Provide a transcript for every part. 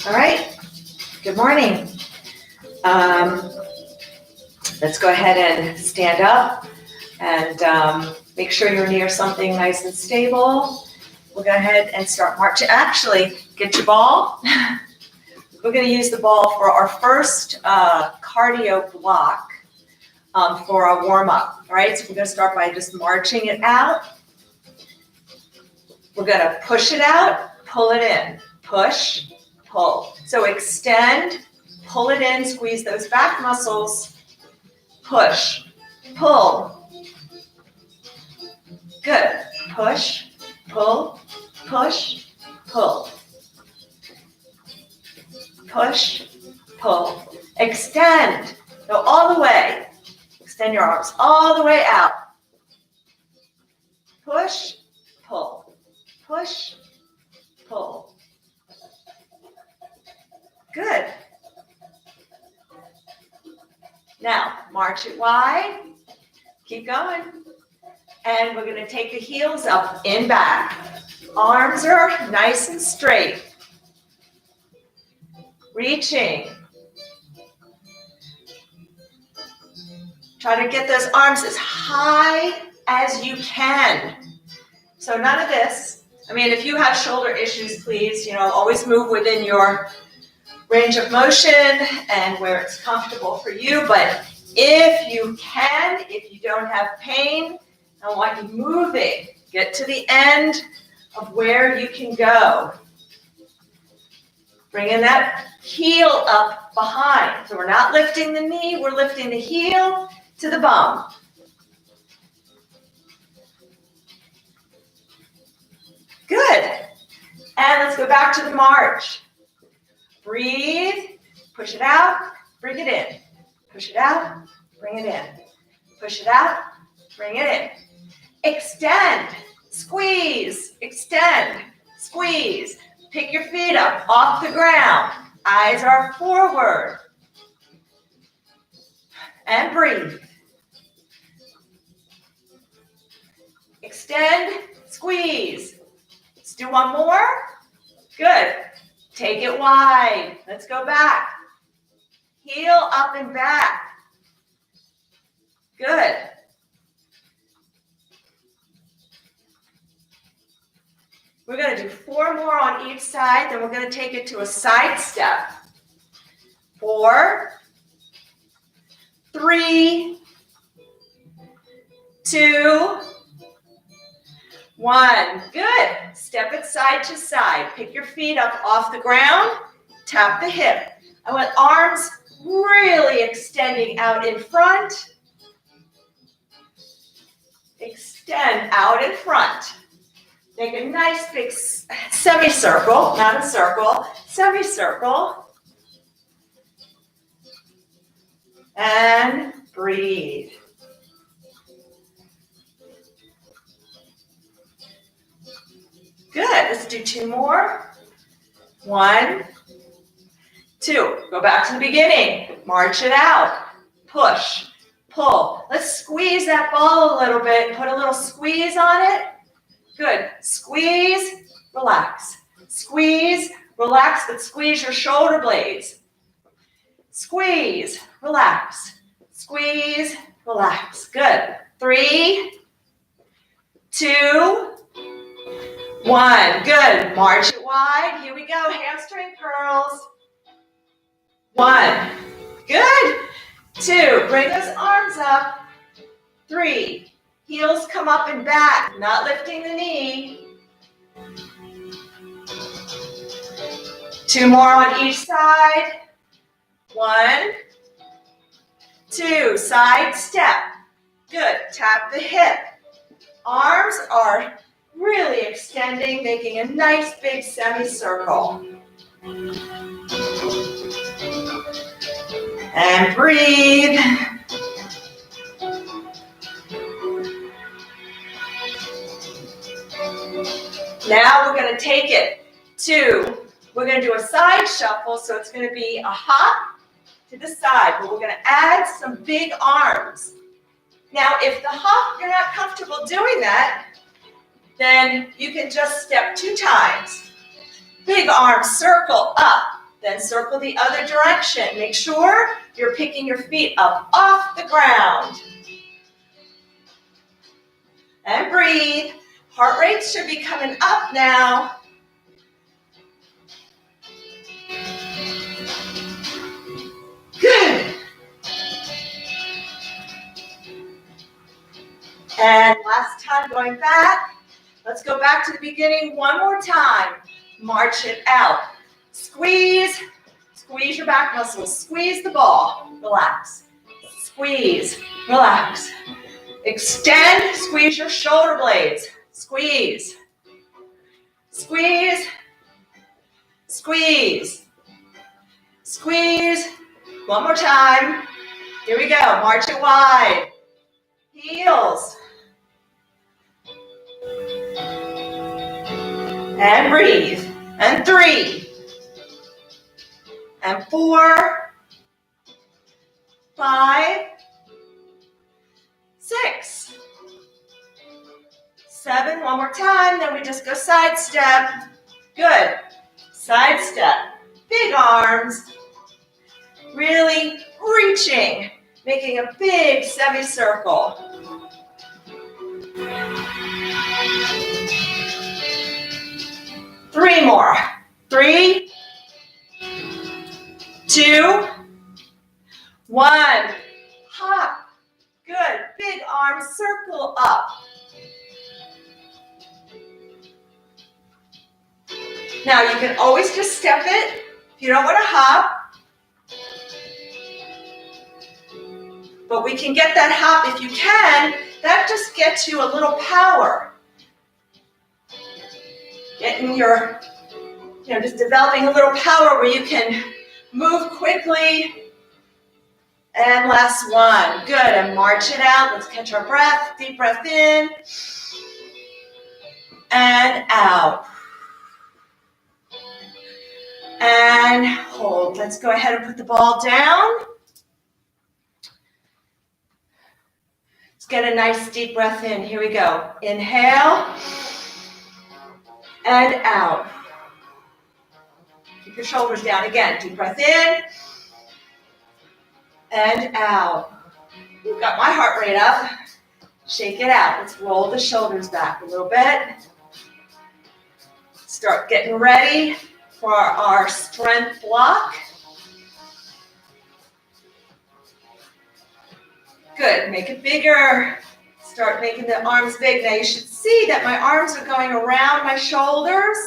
All right, good morning. Let's go ahead and stand up and make sure you're near something nice and stable. We'll go ahead and start marching. Actually, get your ball. We're going to use the ball for our first cardio block for our warm-up. All right, so we're going to start by just marching it out. We're going to push it out, pull it in, push, pull. So extend, pull it in, squeeze those back muscles, push, pull. Good. Push, pull, push, pull. Push, pull. Extend. Go all the way. Extend your arms all the way out. Push, pull. Push, pull. Good. Now, march it wide. Keep going. And we're going to take the heels up and back. Arms are nice and straight. Reaching. Try to get those arms as high as you can. So none of this. I mean, if you have shoulder issues, please, always move within your range of motion and where it's comfortable for you. But if you can, if you don't have pain, I want you moving. Get to the end of where you can go. Bringing that heel up behind. So we're not lifting the knee, we're lifting the heel to the bum. Good. And let's go back to the march. Breathe, push it out, bring it in. Push it out, bring it in. Push it out, bring it in. Extend, squeeze, extend, squeeze. Pick your feet up off the ground. Eyes are forward. And breathe. Extend, squeeze. Let's do one more. Good. Take it wide. Let's go back. Heel up and back. Good. We're going to do 4 more on each side, then we're going to take it to a side step. 4, 3, 2, 1. Good. Step it side to side. Pick your feet up off the ground. Tap the hip. I want arms really extending out in front. Extend out in front. Make a nice big semicircle, not a circle, semicircle. And breathe. Good. Let's do 2 more. 1, 2. Go back to the beginning. March it out. Push, pull. Let's squeeze that ball a little bit. Put a little squeeze on it. Good. Squeeze, relax. Squeeze, relax, but squeeze your shoulder blades. Squeeze, relax. Squeeze, relax. Good. 3, 2, 1. Good. March it wide. Here we go. Hamstring curls. 1. Good. 2. Bring those arms up. 3. Heels come up and back, not lifting the knee. 2 more on each side. 1, 2, side step. Good, tap the hip. Arms are really extending, making a nice big semicircle. And breathe. Now we're going to take it to, we're going to do a side shuffle, so it's going to be a hop to the side, but we're going to add some big arms. Now, if the hop, you're not comfortable doing that, then you can just step 2 times. Big arm, circle up, then circle the other direction. Make sure you're picking your feet up off the ground. And breathe. Heart rate should be coming up now. Good. And last time going back. Let's go back to the beginning one more time. March it out. Squeeze. Squeeze your back muscles. Squeeze the ball. Relax. Squeeze. Relax. Extend. Squeeze your shoulder blades. Squeeze. Squeeze. Squeeze. Squeeze. One more time. Here we go. March it wide. Heels. And breathe. And 3. And 4. 5. 6. 7. One more time. Then we just go side step. Good. Side step. Big arms. Really reaching. Making a big semicircle. 3 more. 3, 2, 1. Hop. Good. Big arm, circle up. Now you can always just step it if you don't want to hop. But we can get that hop if you can. That just gets you a little power. Getting your, just developing a little power where you can move quickly. And last one. Good. And march it out. Let's catch our breath. Deep breath in. And out. And hold. Let's go ahead and put the ball down. Let's get a nice deep breath in. Here we go. Inhale. And out. Keep your shoulders down again. Deep breath in. And out. You've got my heart rate up. Shake it out. Let's roll the shoulders back a little bit. Start getting ready for our strength block. Good. Make it bigger. Start making the arms big. Now you should see that my arms are going around my shoulders.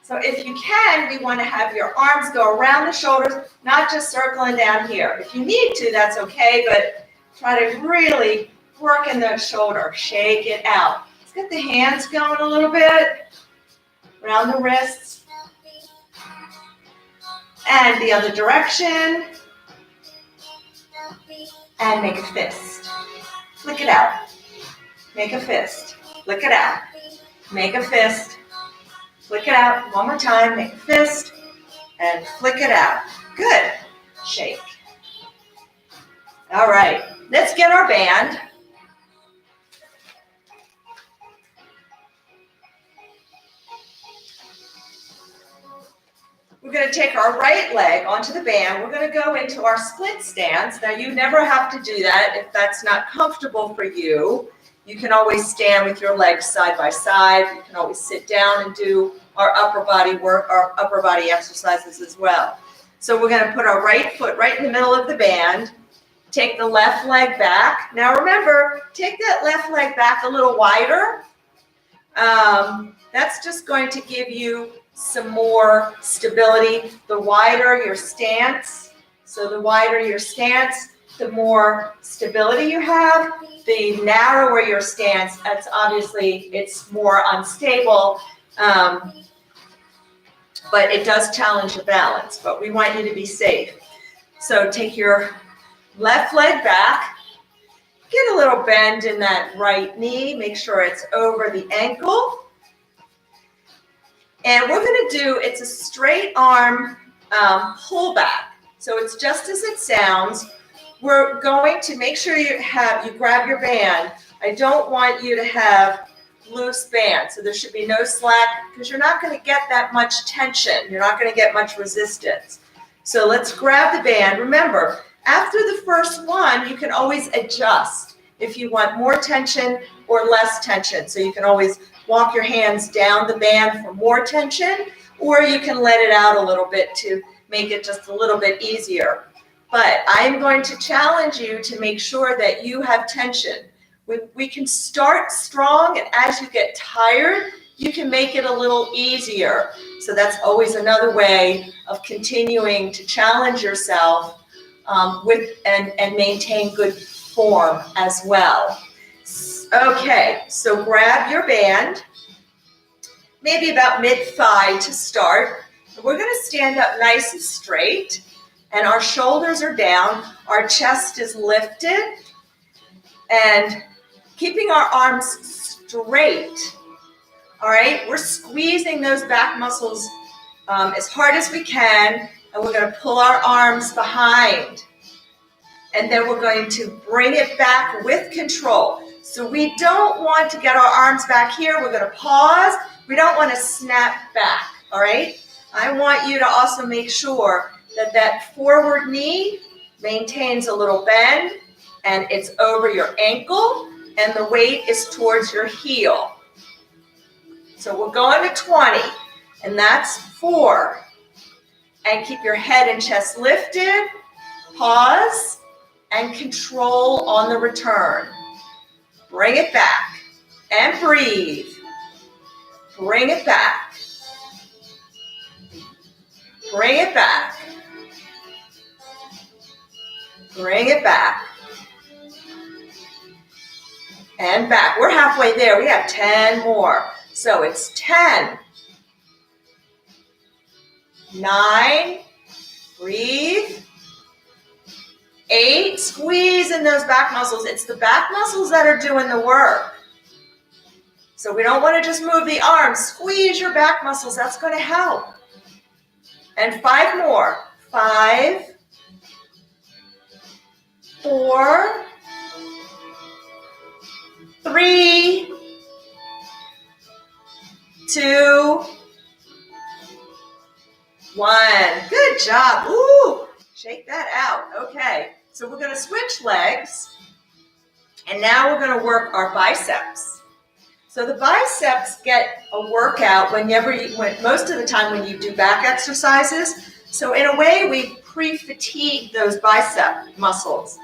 So if you can, we want to have your arms go around the shoulders, not just circling down here. If you need to, that's okay, but try to really work in the shoulder. Shake it out. Let's get the hands going a little bit around the wrists. And the other direction. And make a fist. Flick it out. Make a fist. Flick it out. Make a fist. Flick it out. One more time. Make a fist. And flick it out. Good. Shake. All right. Let's get our band. We're going to take our right leg onto the band. We're going to go into our split stance. Now, you never have to do that if that's not comfortable for you. You can always stand with your legs side by side. You can always sit down and do our upper body work, our upper body exercises as well. So we're going to put our right foot right in the middle of the band. Take the left leg back. Now, remember, take that left leg back a little wider. That's just going to give you some more stability. The wider your stance, so the wider your stance, the more stability you have. The narrower your stance, that's obviously, it's more unstable, but it does challenge the balance, but we want you to be safe. So take your left leg back, get a little bend in that right knee, make sure it's over the ankle. And we're going to do, it's a straight arm pull back. So it's just as it sounds. We're going to make sure you grab your band. I don't want you to have loose band. So there should be no slack because you're not going to get that much tension. You're not going to get much resistance. So let's grab the band. Remember, after the first one, you can always adjust if you want more tension or less tension. So you can always walk your hands down the band for more tension, or you can let it out a little bit to make it just a little bit easier. But I'm going to challenge you to make sure that you have tension. We can start strong, and as you get tired, you can make it a little easier. So that's always another way of continuing to challenge yourself and maintain good form as well. Okay, so grab your band, maybe about mid-thigh to start. We're going to stand up nice and straight, and our shoulders are down, our chest is lifted, and keeping our arms straight. All right, we're squeezing those back muscles as hard as we can, and we're going to pull our arms behind. And then we're going to bring it back with control. So we don't want to get our arms back here. We're going to pause. We don't want to snap back, all right? I want you to also make sure that that forward knee maintains a little bend, and it's over your ankle, and the weight is towards your heel. So we're going to 20, and that's 4. And keep your head and chest lifted, pause, and control on the return. Bring it back, and breathe. Bring it back. Bring it back. Bring it back. And back. We're halfway there. We have 10 more. So it's 10, 9, breathe, 8, squeeze in those back muscles. It's the back muscles that are doing the work. So we don't want to just move the arms. Squeeze your back muscles. That's going to help. And 5 more. 5, 4, 3, 2, 1. Good job. Ooh, shake that out. Okay, so we're going to switch legs, and now we're going to work our biceps. So the biceps get a workout most of the time when you do back exercises. So in a way, we pre-fatigue those bicep muscles.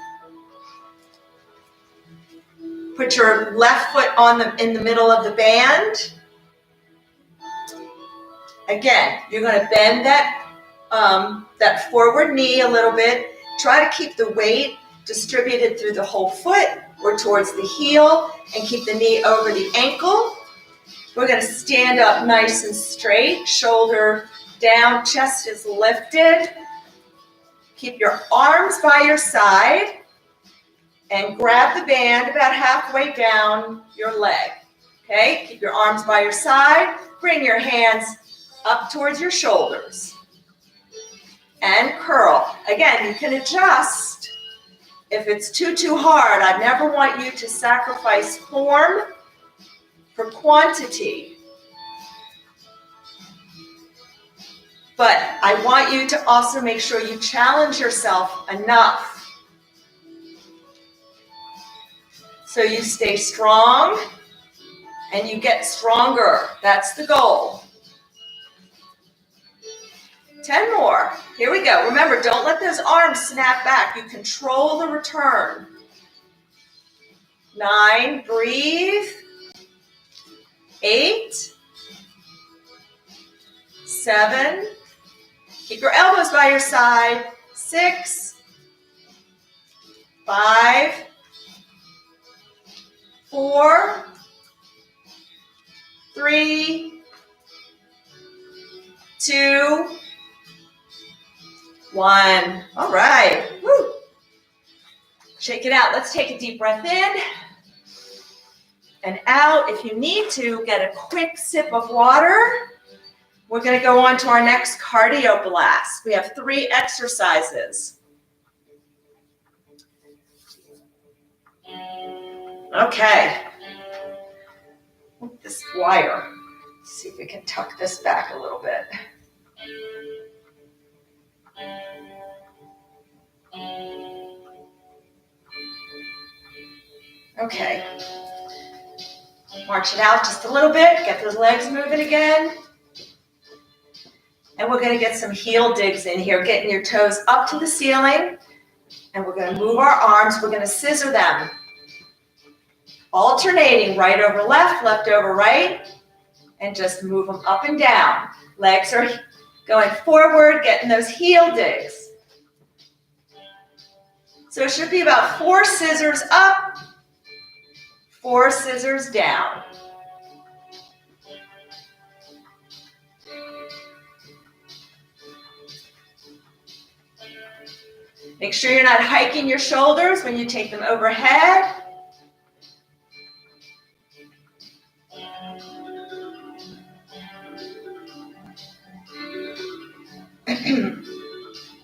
Put your left foot in the middle of the band. Again, you're going to bend that forward knee a little bit. Try to keep the weight distributed through the whole foot or towards the heel, and keep the knee over the ankle. We're going to stand up nice and straight, shoulder down, chest is lifted. Keep your arms by your side and grab the band about halfway down your leg. Okay, keep your arms by your side. Bring your hands up towards your shoulders. And curl. Again, you can adjust. If it's too hard, I never want you to sacrifice form for quantity. But I want you to also make sure you challenge yourself enough so you stay strong and you get stronger. That's the goal. 10 more. Here we go. Remember, don't let those arms snap back. You control the return. 9, breathe. 8, 7, keep your elbows by your side. 6, 5, 4, 3, 2, 1. All right. Woo. Shake it out. Let's take a deep breath in and out. If you need to, get a quick sip of water. We're going to go on to our next cardio blast. We have 3 exercises. Okay. with this wire. Let's see if we can tuck this back a little bit. Okay. March it out just a little bit. Get those legs moving again. And we're going to get some heel digs in here, getting your toes up to the ceiling. And we're going to move our arms. We're going to scissor them. Alternating right over left, left over right. And just move them up and down. Legs are going forward, getting those heel digs. So it should be about 4 scissors up, 4 scissors down. Make sure you're not hiking your shoulders when you take them overhead.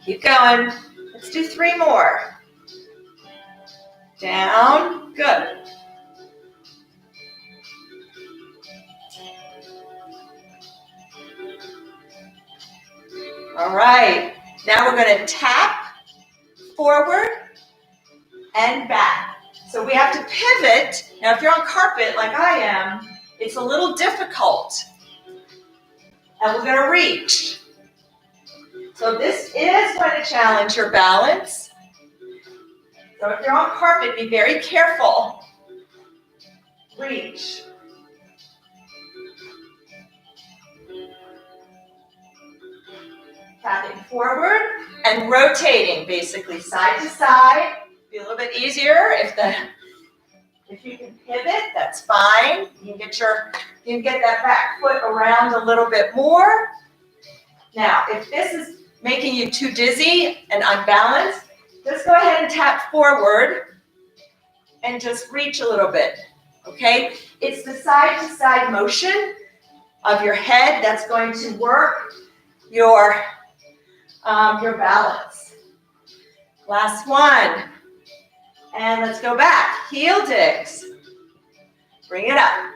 Keep going. Let's do 3 more. Down. Good. All right. Now we're going to tap forward and back. So we have to pivot. Now if you're on carpet like I am, it's a little difficult. And we're going to reach. So this is going to challenge your balance. So if you're on carpet, be very careful. Reach. Tapping forward and rotating, basically side to side. Be a little bit easier if you can pivot, that's fine. You can get that back foot around a little bit more. Now, if this is making you too dizzy and unbalanced, just go ahead and tap forward and just reach a little bit, okay? It's the side-to-side motion of your head that's going to work your balance. Last one. And let's go back. Heel digs. Bring it up.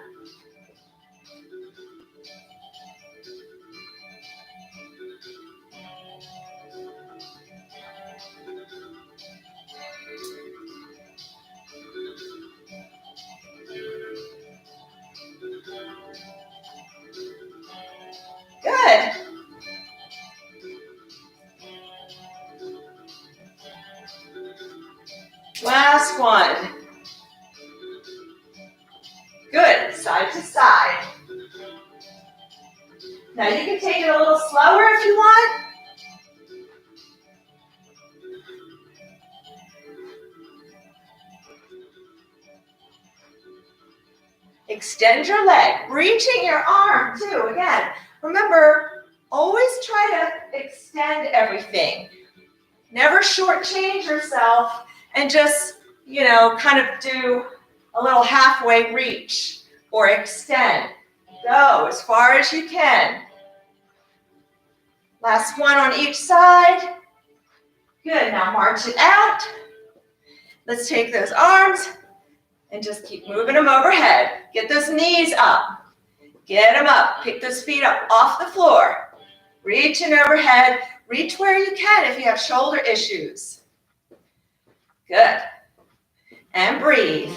Good. Last one. Good, side to side. Now you can take it a little slower if you want. Extend your leg, reaching your arm too. Again, remember, always try to extend everything. Never shortchange yourself and just, kind of do a little halfway reach or extend. Go as far as you can. Last one on each side. Good, now march it out. Let's take those arms and just keep moving them overhead. Get those knees up. Get them up. Pick those feet up off the floor. Reaching overhead. Reach where you can if you have shoulder issues. Good. And breathe.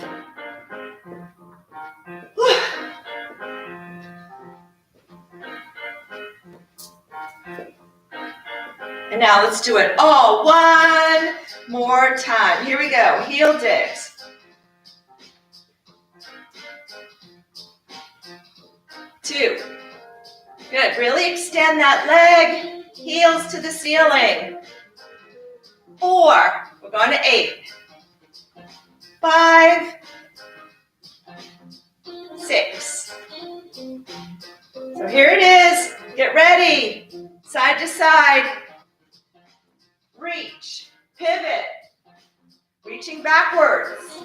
And now let's do it all one more time. Here we go. Heel digs. Two. Good. Really extend that leg. Heels to the ceiling. 4. We're going to 8. 5. 6. So here it is. Get ready. Side to side. Reach. Pivot. Reaching backwards.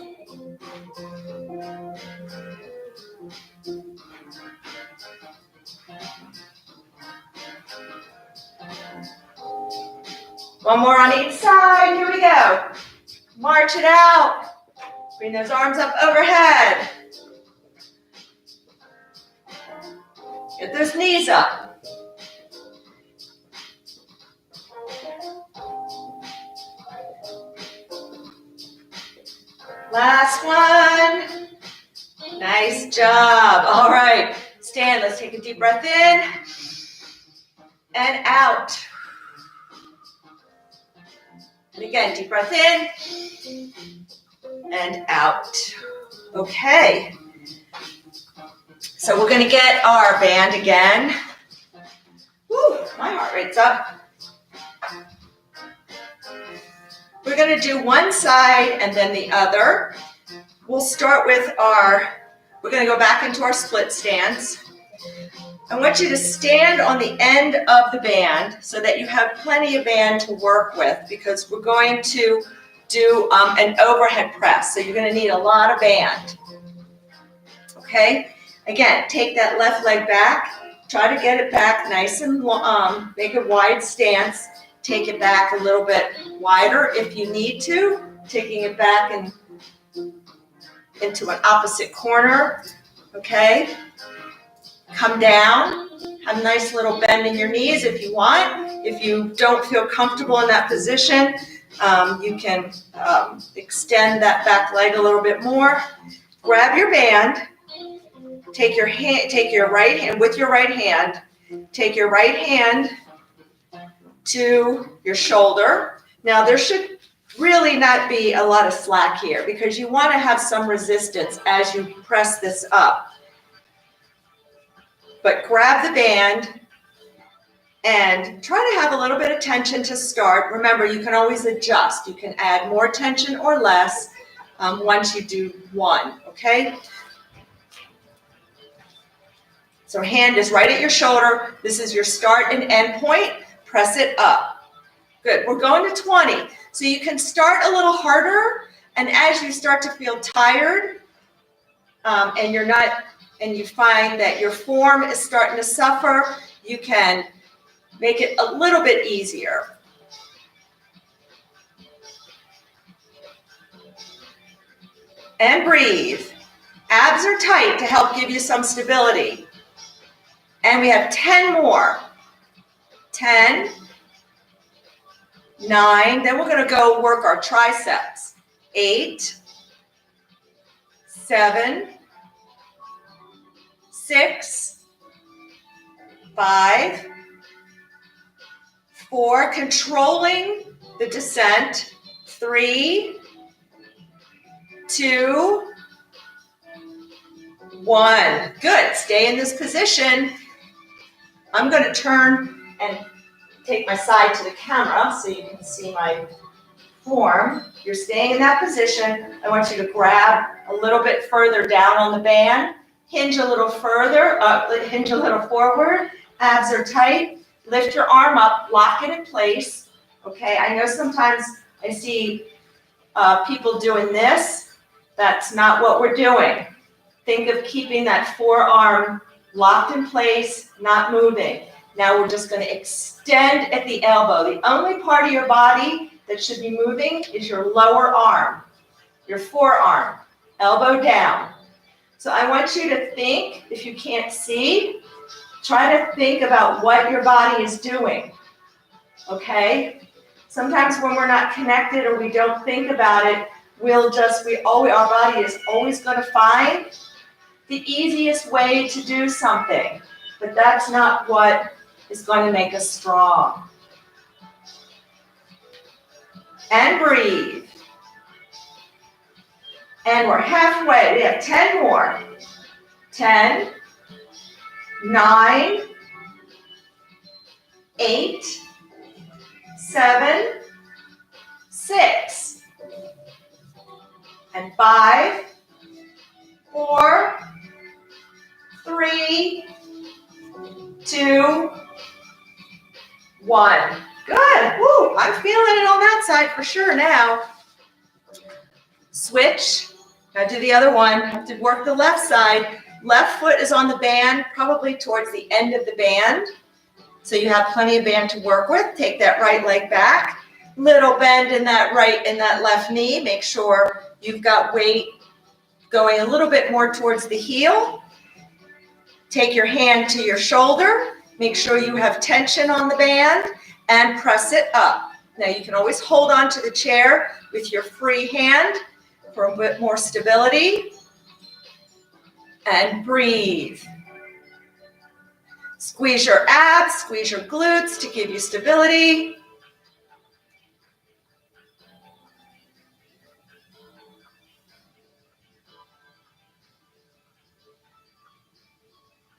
One more on each side. Here we go. March it out. Bring those arms up overhead. Get those knees up. Last one. Nice job. All right. Stand. Let's take a deep breath in and out. And again, deep breath in and out. Okay. So we're going to get our band again. Woo, my heart rate's up. We're going to do one side and then the other. We'll start with we're going to go back into our split stance. I want you to stand on the end of the band so that you have plenty of band to work with, because we're going to do an overhead press. So you're going to need a lot of band. Okay? Again, take that left leg back. Try to get it back nice and long. Make a wide stance. Take it back a little bit wider if you need to. Taking it back and into an opposite corner. Okay? Come down. Have a nice little bend in your knees if you want. If you don't feel comfortable in that position, you can extend that back leg a little bit more. Grab your band. Take your right hand with your right hand. Take your right hand to your shoulder. Now there should really not be a lot of slack here, because you want to have some resistance as you press this up. But grab the band and try to have a little bit of tension to start. Remember, you can always adjust. You can add more tension or less once you do one, okay? So hand is right at your shoulder. This is your start and end point. Press it up. Good. We're going to 20. So you can start a little harder, and as you start to feel tired and you find that your form is starting to suffer, you can make it a little bit easier. And breathe. Abs are tight to help give you some stability. And we have 10 more. 10, 9, then we're going to go work our triceps. 8, 7, 6, 5, 4, controlling the descent. 3, 2, 1. Good. Stay in this position. I'm going to turn and take my side to the camera so you can see my form. You're staying in that position. I want you to grab a little bit further down on the band. Hinge a little further, hinge a little forward. Abs are tight. Lift your arm up, lock it in place. Okay, I know sometimes I see people doing this. That's not what we're doing. Think of keeping that forearm locked in place, not moving. Now we're just going to extend at the elbow. The only part of your body that should be moving is your lower arm, your forearm, elbow down. So I want you to think, if you can't see, try to think about what your body is doing, okay? Sometimes when we're not connected or we don't think about it, our body is always going to find the easiest way to do something, but that's not what is going to make us strong. And breathe. And we're halfway. We have 10 more. 10, 9, 8, 7, 6, and 5, 4, 3, 2, 1. Good. Woo, I'm feeling it on that side for sure now. Switch. Now do the other one. Have to work the left side. Left foot is on the band, probably towards the end of the band. So you have plenty of band to work with. Take that right leg back. Little bend in that right and that left knee. Make sure you've got weight going a little bit more towards the heel. Take your hand to your shoulder. Make sure you have tension on the band and press it up. Now you can always hold on to the chair with your free hand for a bit more stability. And breathe. Squeeze your abs, squeeze your glutes to give you stability.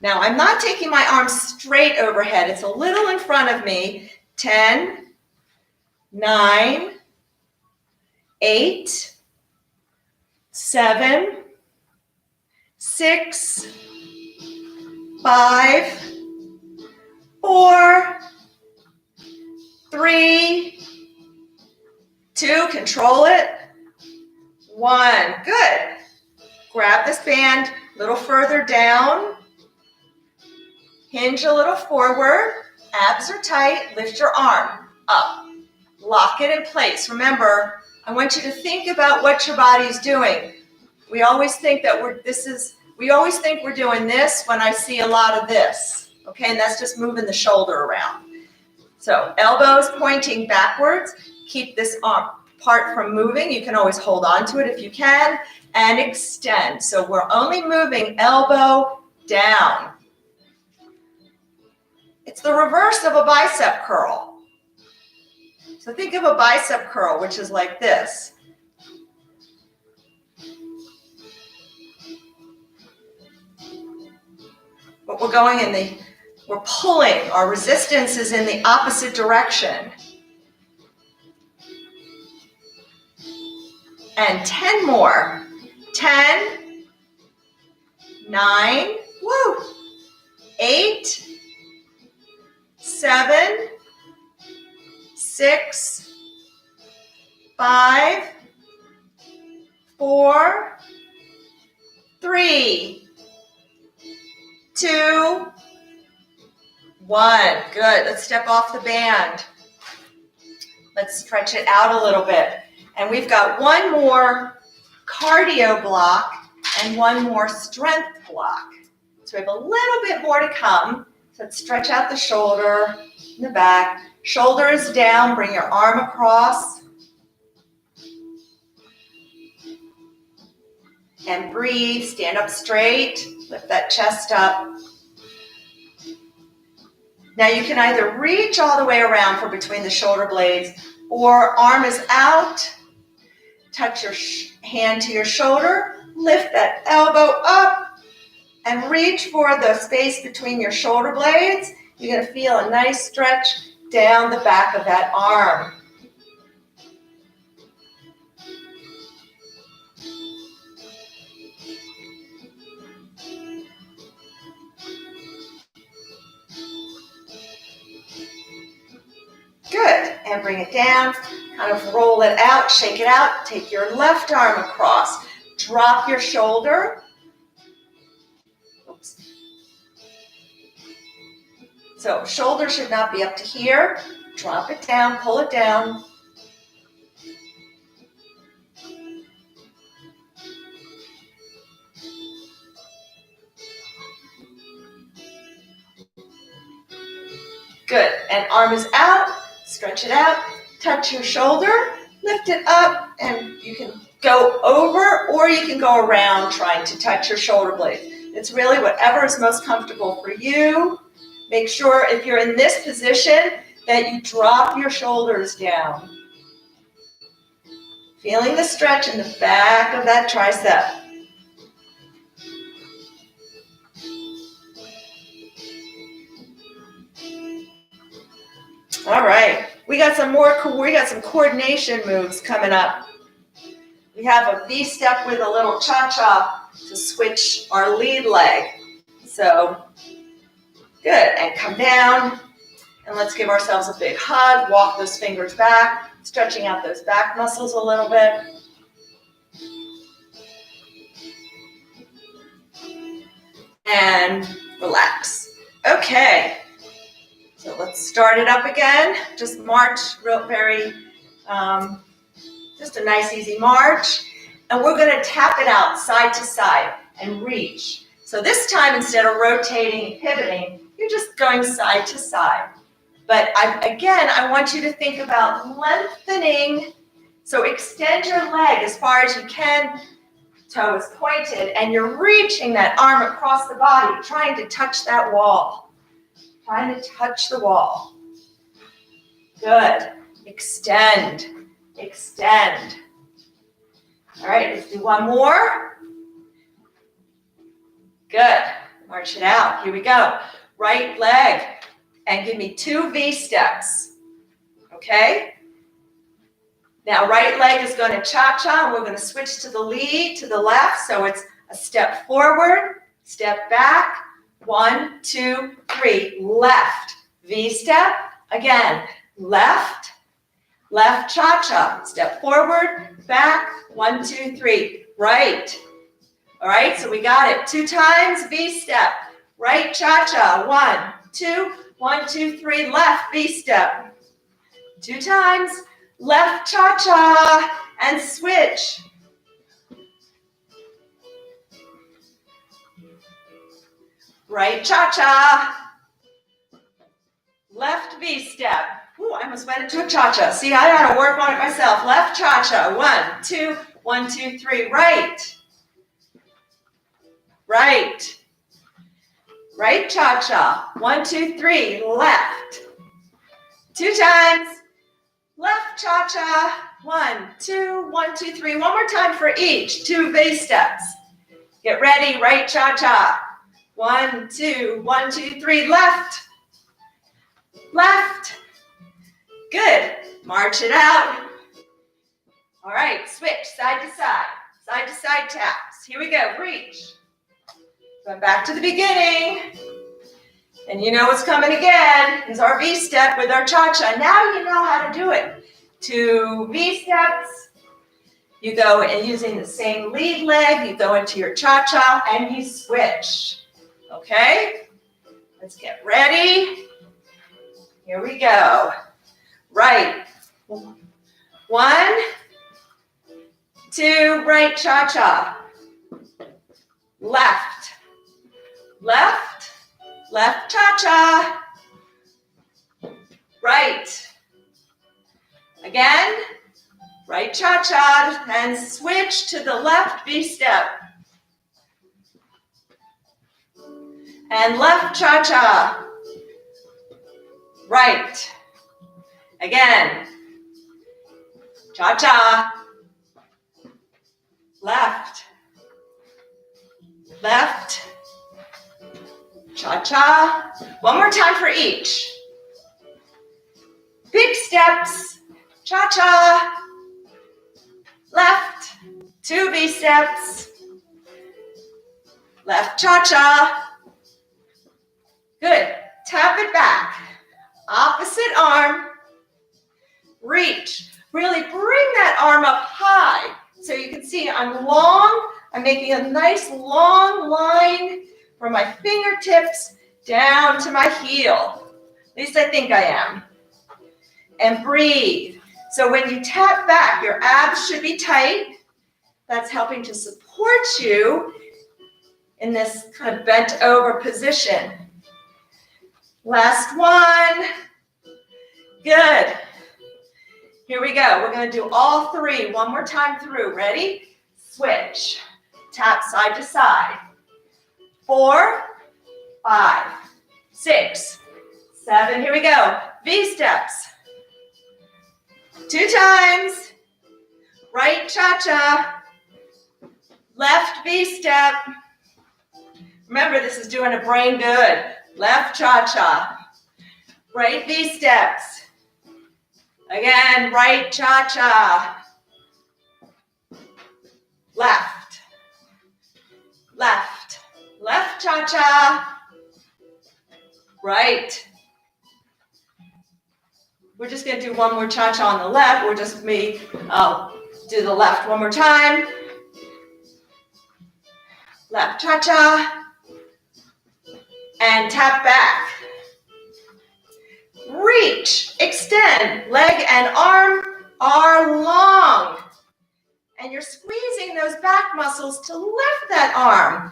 Now, I'm not taking my arms straight overhead. It's a little in front of me. 10, 9, 8, 7, 6, 5, 4, 3, 2, control it, 1. Good. Grab this band a little further down. Hinge a little forward. Abs are tight. Lift your arm up. Lock it in place. Remember, I want you to think about what your body is doing. We always think that we're doing this when I see a lot of this. Okay, and that's just moving the shoulder around. So elbows pointing backwards. Keep this arm part from moving. You can always hold on to it if you can. And extend. So we're only moving elbow down. It's the reverse of a bicep curl. So think of a bicep curl, which is like this. But we're pulling. Our resistance is in the opposite direction. And 10 more. 10, 9, 8, 7, 6, 5, 4, 3, 2, 1. Good. Let's step off the band. Let's stretch it out a little bit. And we've got one more cardio block and one more strength block. So we have a little bit more to come. So let's stretch out the shoulder and the back. Shoulder is down. Bring your arm across. And breathe. Stand up straight. Lift that chest up. Now you can either reach all the way around for between the shoulder blades, or arm is out. Touch your hand to your shoulder. Lift that elbow up and reach for the space between your shoulder blades. You're going to feel a nice stretch down the back of that arm. Good. And bring it down. Kind of roll it out, shake it out. Take your left arm across. Drop your shoulder. Oops. So shoulder should not be up to here. Drop it down, pull it down. Good. And arm is out. Stretch it out. Touch your shoulder. Lift it up. And you can go over or you can go around trying to touch your shoulder blades. It's really whatever is most comfortable for you. Make sure if you're in this position that you drop your shoulders down. Feeling the stretch in the back of that tricep. All right, we got some coordination moves coming up. We have a V-step with a little cha-cha to switch our lead leg. So, good, and come down, and let's give ourselves a big hug. Walk those fingers back, stretching out those back muscles a little bit. And relax. Okay. So let's start it up again. Just march real just a nice easy march. And we're going to tap it out side to side and reach. So this time, instead of rotating and pivoting, you're just going side to side. But again, I want you to think about lengthening. So extend your leg as far as you can, toe is pointed, and you're reaching that arm across the body, trying to touch that wall. Trying to touch the wall. Good. Extend. Extend. All right, let's do one more. Good. March it out. Here we go. Right leg. And give me 2 V steps. Okay? Now, right leg is going to cha-cha, and we're going to switch to the lead, to the left. So it's a step forward, step back. 1, 2, 3. Left. V step. Again. Left. Left cha-cha. Step forward, back. 1, 2, 3. Right. All right, so we got it. 2 times, V step. Right cha-cha. 1, 2, 1, 2, 3. Left V step. 2 times. Left cha-cha. And switch. Right cha-cha. Left V step. Ooh, I almost went into a cha-cha. See, I ought to work on it myself. Left cha-cha. 1, 2, 1, 2, 3. Right. Right. Right cha-cha. 1, 2, 3. Left. 2 times. Left cha-cha. 1, 2, 1, 2, 3. One more time for each. 2 V steps. Get ready. Right cha-cha. 1, 2, 1, 2, 3. Left. Left. Good. March it out. All right. Switch side to side. Side to side taps. Here we go. Reach. Going back to the beginning. And you know what's coming again is our V step with our cha-cha. Now you know how to do it. 2 V steps. You go and using the same lead leg, you go into your cha-cha and you switch. Okay? Let's get ready. Here we go. Right. 1, 2, right cha-cha. Left. Left. Left cha-cha. Right. Again. Right cha-cha and switch to the left V step. And left cha-cha. Right. Again. Cha-cha. Left. Left. Cha-cha. One more time for each. Big steps. Cha-cha. Left. 2 V steps. Left cha-cha. Good. Tap it back. Opposite arm. Reach. Really bring that arm up high. So you can see I'm long. I'm making a nice long line from my fingertips down to my heel. At least I think I am. And breathe. So when you tap back, your abs should be tight. That's helping to support you in this kind of bent over position. Last one. Good. Here we go. We're going to do all 3 one more time through. Ready? Switch. Tap side to side. 4, 5, 6, 7. Here we go. V steps. 2 times. Right cha-cha. Left V step. Remember, this is doing a brain good. Left cha-cha. Right V steps. Again, right cha-cha. Left. Left. Left cha-cha. Right. We're just going to do one more cha-cha on the left. We're just do the left one more time. Left cha-cha. And tap back. Reach, extend, leg and arm are long. And you're squeezing those back muscles to lift that arm.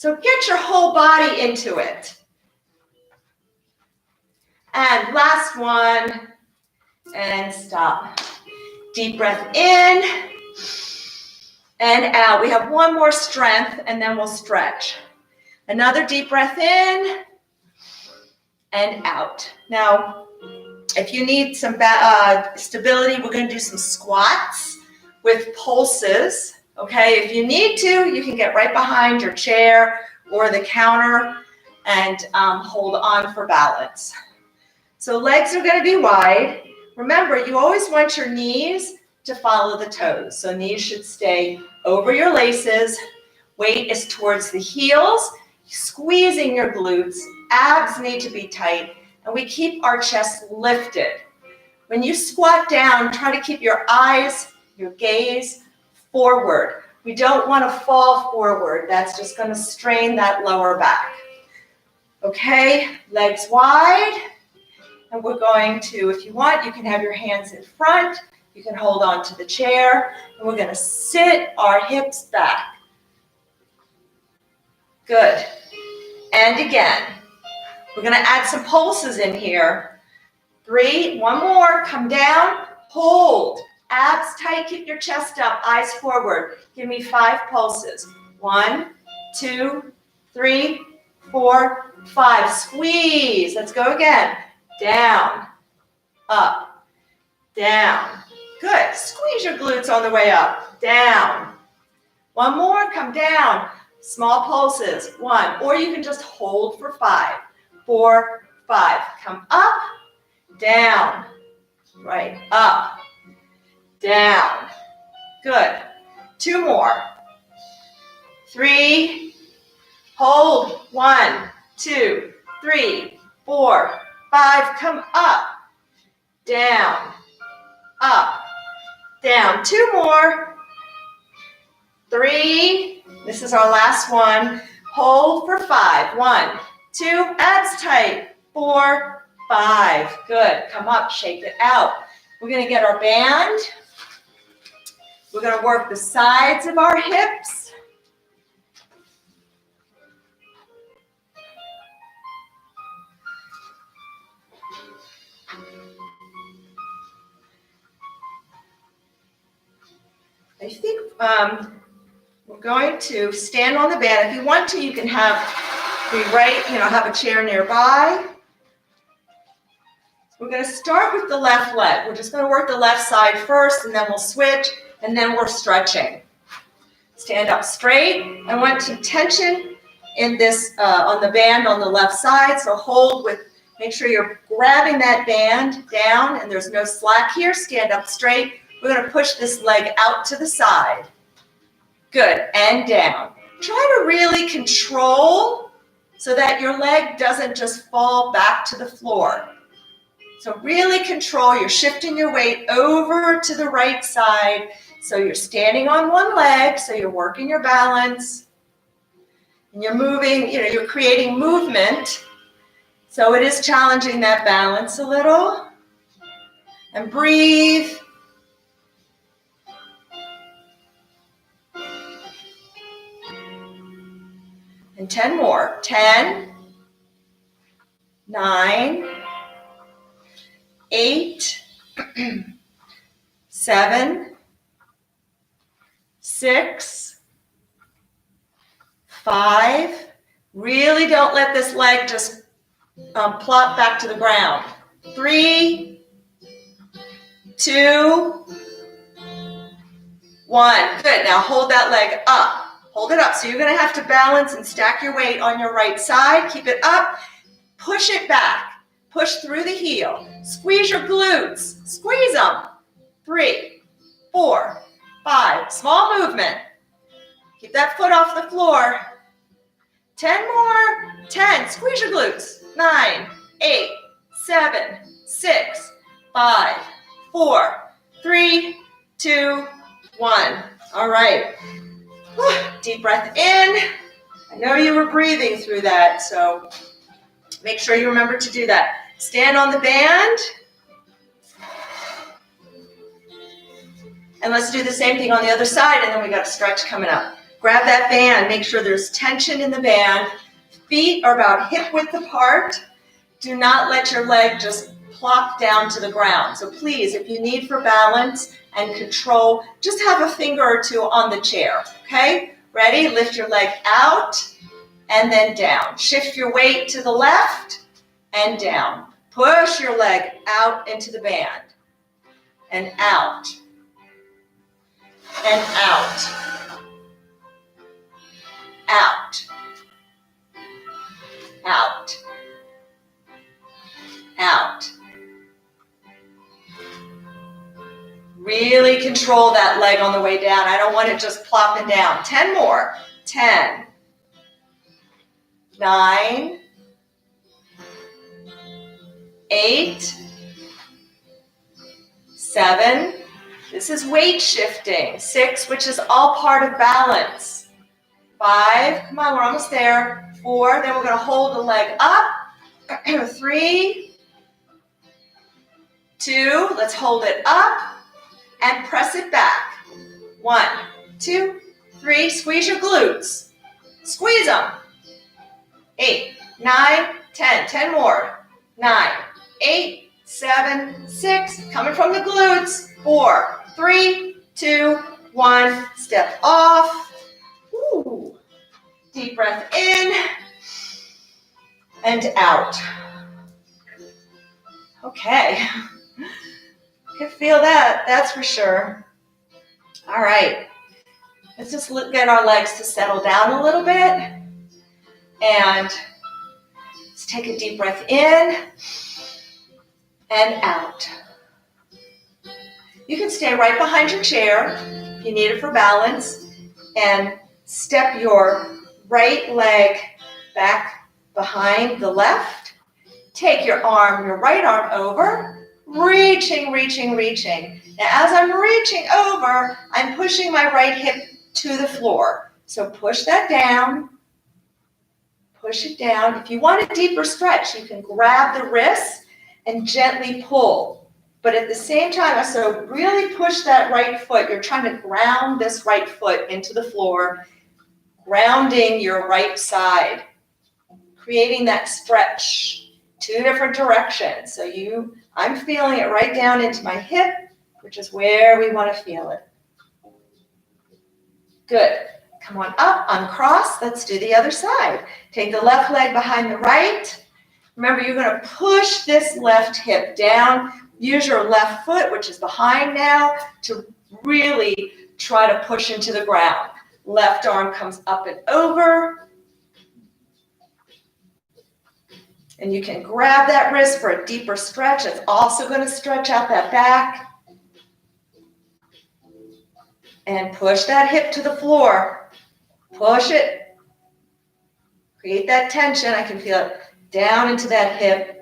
So get your whole body into it. And last one, and stop. Deep breath in and out. We have one more strength, and then we'll stretch. Another deep breath in and out. Now, if you need some stability, we're going to do some squats with pulses. Okay, if you need to, you can get right behind your chair or the counter and hold on for balance. So legs are going to be wide. Remember, you always want your knees to follow the toes. So knees should stay over your laces. Weight is towards the heels, squeezing your glutes. Abs need to be tight, and we keep our chest lifted. When you squat down, try to keep your eyes, your gaze forward. We don't want to fall forward. That's just going to strain that lower back. Okay, legs wide. And we're going to, if you want, you can have your hands in front. You can hold on to the chair. And we're going to sit our hips back. Good. And again. We're going to add some pulses in here. 3, one more. Come down. Hold. Abs tight. Keep your chest up. Eyes forward. Give me 5 pulses. 1, 2, 3, 4, 5. Squeeze. Let's go again. Down, up, down. Good. Squeeze your glutes on the way up. Down. One more. Come down. Small pulses. 1. Or you can just hold for 5. 4, 5. Come up, down. Right. Up, down. Good. 2 more. 3. Hold. 1, 2, 3, 4, 5, come up, down, up, down. 2 more. 3, this is our last one. Hold for 5. 1, 2, abs tight. 4, 5. Good. Come up, shake it out. We're going to get our band. We're going to work the sides of our hips. I think we're going to stand on the band. If you want to, you can have a chair nearby. We're going to start with the left leg. We're just going to work the left side first, and then we'll switch, and then we're stretching. Stand up straight. I want some tension in this on the band on the left side. So hold with. Make sure you're grabbing that band down, and there's no slack here. Stand up straight. We're going to push this leg out to the side. Good, and down. Try to really control so that your leg doesn't just fall back to the floor. So really control. You're shifting your weight over to the right side. So you're standing on one leg, so you're working your balance. And you're moving, you're creating movement. So it is challenging that balance a little. And breathe. And 10 more. 10, 9, 8, 7, 6, 5. Really don't let this leg just plop back to the ground. 3, 2, 1. Good. Now hold that leg up. Hold it up. So you're going to have to balance and stack your weight on your right side. Keep it up. Push it back. Push through the heel. Squeeze your glutes. Squeeze them. 3, 4, 5. Small movement. Keep that foot off the floor. 10 more. 10. Squeeze your glutes. 9, 8, 7, 6, 5, 4, 3, 2, 1. All right. Deep breath in. I know you were breathing through that, so make sure you remember to do that. Stand on the band. And let's do the same thing on the other side, and then we got a stretch coming up. Grab that band. Make sure there's tension in the band. Feet are about hip width apart. Do not let your leg just plop down to the ground. So please, if you need for balance and control, just have a finger or two on the chair, okay? Ready? Lift your leg out and then down. Shift your weight to the left and down. Push your leg out into the band and out and out, out, out, out. Really control that leg on the way down. I don't want it just plopping down. 10 more. 10, 9, 8, 7. This is weight shifting. 6, which is all part of balance. 5, come on, we're almost there. 4, then we're going to hold the leg up. 3, 2, let's hold it up and press it back. 1, 2, 3, squeeze your glutes. Squeeze them. 8, 9, 10, 10 more. 9, 8, 7, 6, coming from the glutes. 4, 3, 2, 1, step off. Ooh. Deep breath in and out. Okay. You can feel that, that's for sure. All right. Let's just get our legs to settle down a little bit. And let's take a deep breath in and out. You can stay right behind your chair if you need it for balance and step your right leg back behind the left. Take your right arm over, reaching, reaching, reaching. Now as I'm reaching over, I'm pushing my right hip to the floor. So push that down, push it down. If you want a deeper stretch, you can grab the wrist and gently pull. But at the same time, so really push that right foot. You're trying to ground this right foot into the floor, grounding your right side, creating that stretch, 2 different directions. So I'm feeling it right down into my hip, which is where we want to feel it. Good. Come on up, uncross. Let's do the other side. Take the left leg behind the right. Remember, you're going to push this left hip down. Use your left foot, which is behind now, to really try to push into the ground. Left arm comes up and over. And you can grab that wrist for a deeper stretch. It's also going to stretch out that back. And push that hip to the floor. Push it. Create that tension. I can feel it down into that hip.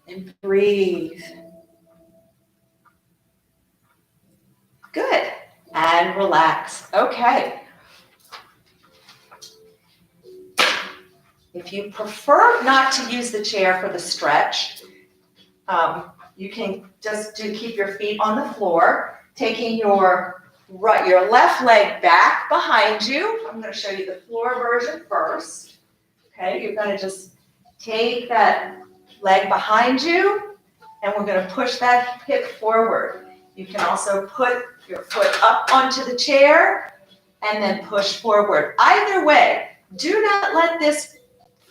And breathe. Good. And relax. Okay. If you prefer not to use the chair for the stretch, you can just keep your feet on the floor, taking your left leg back behind you. I'm going to show you the floor version first. Okay, you're going to just take that leg behind you, and we're going to push that hip forward. You can also put your foot up onto the chair and then push forward. Either way, do not let this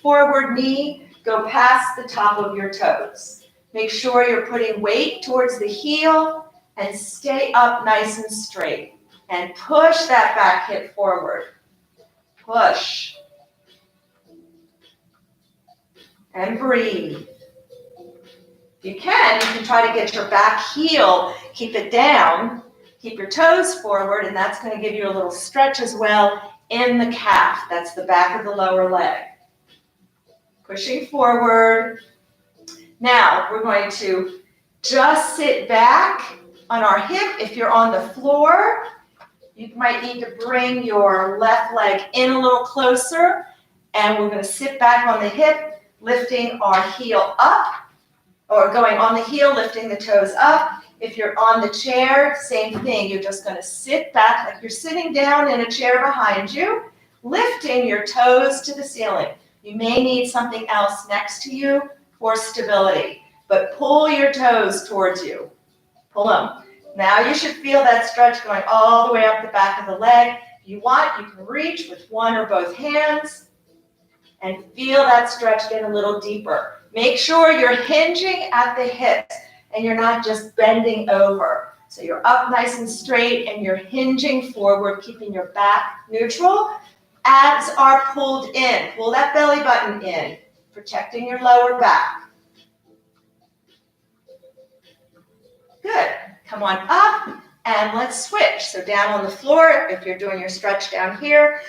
forward knee go past the top of your toes. Make sure you're putting weight towards the heel and stay up nice and straight. And push that back hip forward. Push. And breathe. If you can try to get your back heel, keep it down, keep your toes forward, and that's going to give you a little stretch as well in the calf. That's the back of the lower leg. Pushing forward. Now, we're going to just sit back on our hip. If you're on the floor, you might need to bring your left leg in a little closer, and we're going to sit back on the hip, lifting our heel up, or going on the heel, lifting the toes up. If you're on the chair, same thing. You're just going to sit back like you're sitting down in a chair behind you, lifting your toes to the ceiling. You may need something else next to you for stability, but pull your toes towards you. Pull them. Now you should feel that stretch going all the way up the back of the leg. If you want, you can reach with one or both hands and feel that stretch get a little deeper. Make sure you're hinging at the hips and you're not just bending over. So you're up nice and straight and you're hinging forward, keeping your back neutral. Abs are pulled in. Pull that belly button in, protecting your lower back. Good. Come on up and let's switch. So down on the floor, if you're doing your stretch down here,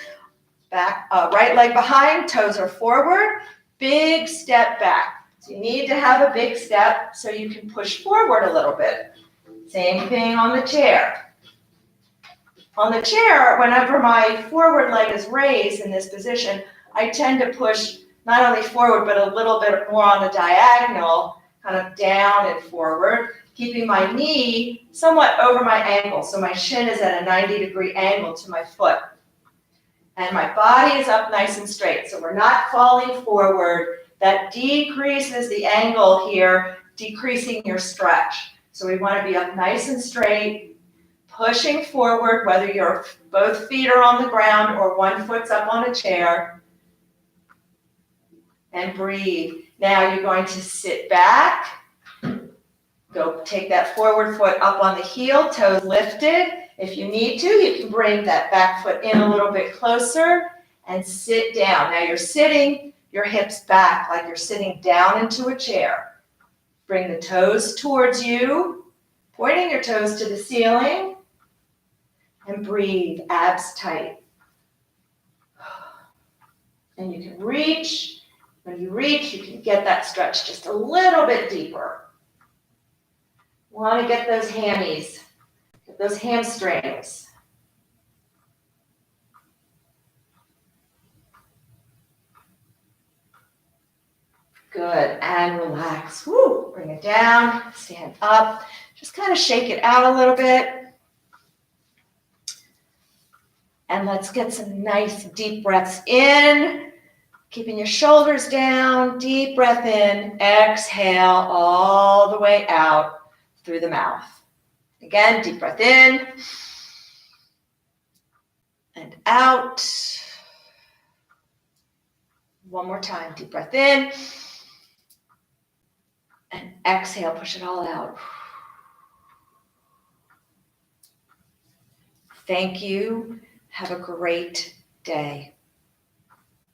back, right leg behind, toes are forward, big step back. So you need to have a big step so you can push forward a little bit. Same thing on the chair. On the chair, whenever my forward leg is raised in this position, I tend to push not only forward, but a little bit more on the diagonal, kind of down and forward, keeping my knee somewhat over my ankle. So my shin is at a 90-degree angle to my foot. And my body is up nice and straight. So we're not falling forward. That decreases the angle here, decreasing your stretch. So we want to be up nice and straight, pushing forward, whether your both feet are on the ground or one foot's up on a chair. And breathe. Now you're going to sit back. Go take that forward foot up on the heel, toes lifted. If you need to, you can bring that back foot in a little bit closer and sit down. Now you're sitting, your hips back like you're sitting down into a chair. Bring the toes towards you, pointing your toes to the ceiling, and breathe, abs tight. And you can reach. When you reach, you can get that stretch just a little bit deeper. Want to get those hammies, get those hamstrings. Good, and relax. Woo. Bring it down, stand up. Just kind of shake it out a little bit. And let's get some nice deep breaths in. Keeping your shoulders down, deep breath in, exhale all the way out through the mouth. Again, deep breath in and out. One more time, deep breath in and exhale, push it all out. Thank you. Have a great day.